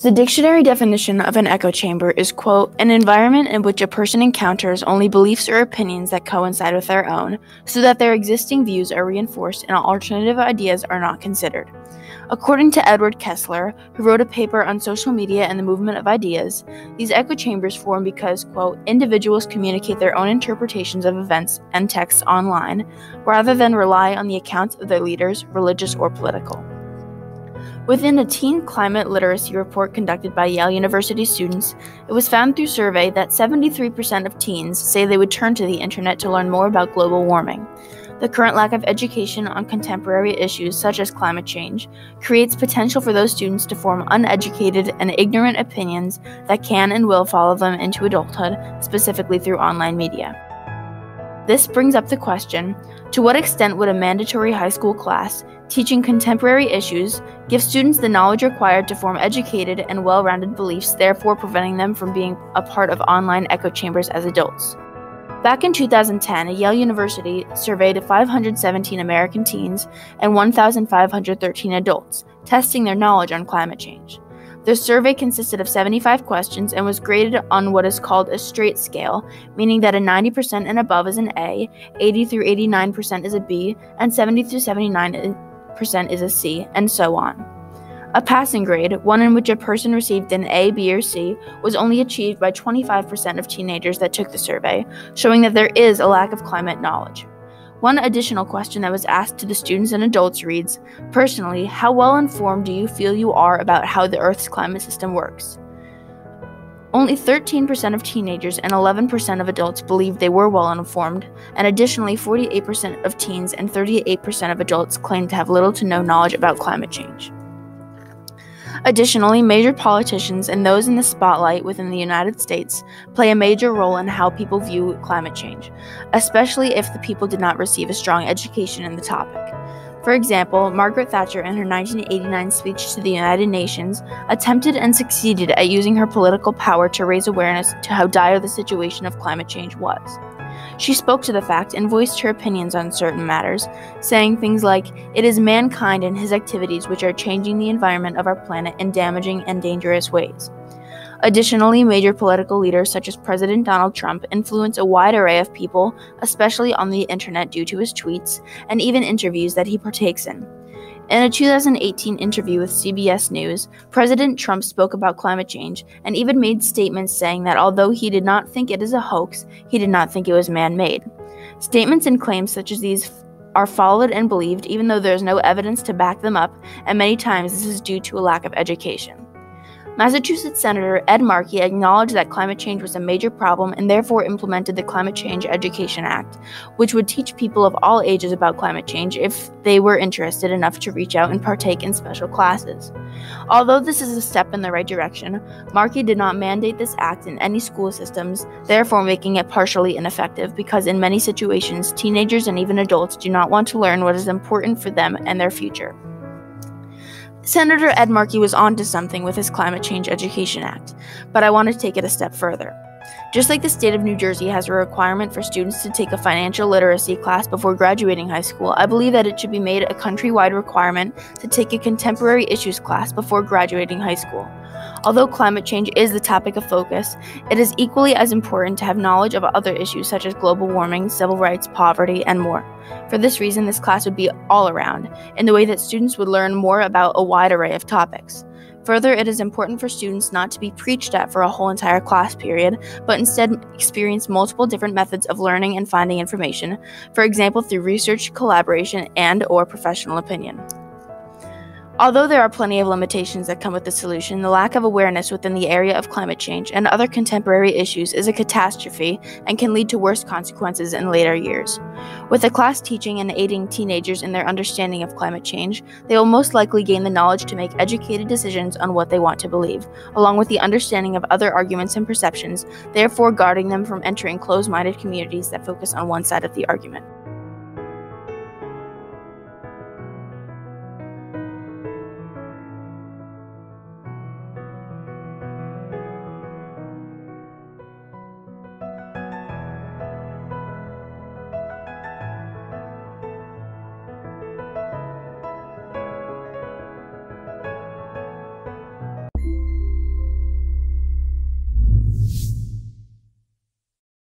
The dictionary definition of an echo chamber is, quote, an environment in which a person encounters only beliefs or opinions that coincide with their own, so that their existing views are reinforced and alternative ideas are not considered. According to Edward Kessler, who wrote a paper on social media and the movement of ideas, these echo chambers form because, quote, individuals communicate their own interpretations of events and texts online, rather than rely on the accounts of their leaders, religious or political. Within a teen climate literacy report conducted by Yale University students, it was found through survey that 73% of teens say they would turn to the internet to learn more about global warming. The current lack of education on contemporary issues such as climate change creates potential for those students to form uneducated and ignorant opinions that can and will follow them into adulthood, specifically through online media. This brings up the question, to what extent would a mandatory high school class teaching contemporary issues give students the knowledge required to form educated and well-rounded beliefs, therefore preventing them from being a part of online echo chambers as adults? Back in 2010, Yale University surveyed 517 American teens and 1,513 adults, testing their knowledge on climate change. The survey consisted of 75 questions and was graded on what is called a straight scale, meaning that a 90% and above is an A, 80 through 89% is a B, and 70 through 79% is a C, and so on. A passing grade, one in which a person received an A, B, or C, was only achieved by 25% of teenagers that took the survey, showing that there is a lack of climate knowledge. One additional question that was asked to the students and adults reads, personally, how well informed do you feel you are about how the Earth's climate system works? Only 13% of teenagers and 11% of adults believed they were well informed, and additionally 48% of teens and 38% of adults claimed to have little to no knowledge about climate change. Additionally, major politicians and those in the spotlight within the United States play a major role in how people view climate change, especially if the people did not receive a strong education in the topic. For example, Margaret Thatcher in her 1989 speech to the United Nations attempted and succeeded at using her political power to raise awareness to how dire the situation of climate change was. She spoke to the fact and voiced her opinions on certain matters, saying things like, "It is mankind and his activities which are changing the environment of our planet in damaging and dangerous ways." Additionally, major political leaders such as President Donald Trump influence a wide array of people, especially on the internet due to his tweets and even interviews that he partakes in. In a 2018 interview with CBS News, President Trump spoke about climate change and even made statements saying that although he did not think it is a hoax, he did not think it was man-made. Statements and claims such as these are followed and believed even though there is no evidence to back them up, and many times this is due to a lack of education. Massachusetts Senator Ed Markey acknowledged that climate change was a major problem and therefore implemented the Climate Change Education Act, which would teach people of all ages about climate change if they were interested enough to reach out and partake in special classes. Although this is a step in the right direction, Markey did not mandate this act in any school systems, therefore making it partially ineffective because in many situations, teenagers and even adults do not want to learn what is important for them and their future. Senator Ed Markey was onto something with his Climate Change Education Act, but I want to take it a step further. Just like the state of New Jersey has a requirement for students to take a financial literacy class before graduating high school, I believe that it should be made a countrywide requirement to take a contemporary issues class before graduating high school. Although climate change is the topic of focus, it is equally as important to have knowledge of other issues such as global warming, civil rights, poverty, and more. For this reason, this class would be all around, in the way that students would learn more about a wide array of topics. Further, it is important for students not to be preached at for a whole entire class period, but instead experience multiple different methods of learning and finding information, for example through research, collaboration, and/or professional opinion. Although there are plenty of limitations that come with the solution, the lack of awareness within the area of climate change and other contemporary issues is a catastrophe and can lead to worse consequences in later years. With a class teaching and aiding teenagers in their understanding of climate change, they will most likely gain the knowledge to make educated decisions on what they want to believe, along with the understanding of other arguments and perceptions, therefore guarding them from entering closed-minded communities that focus on one side of the argument.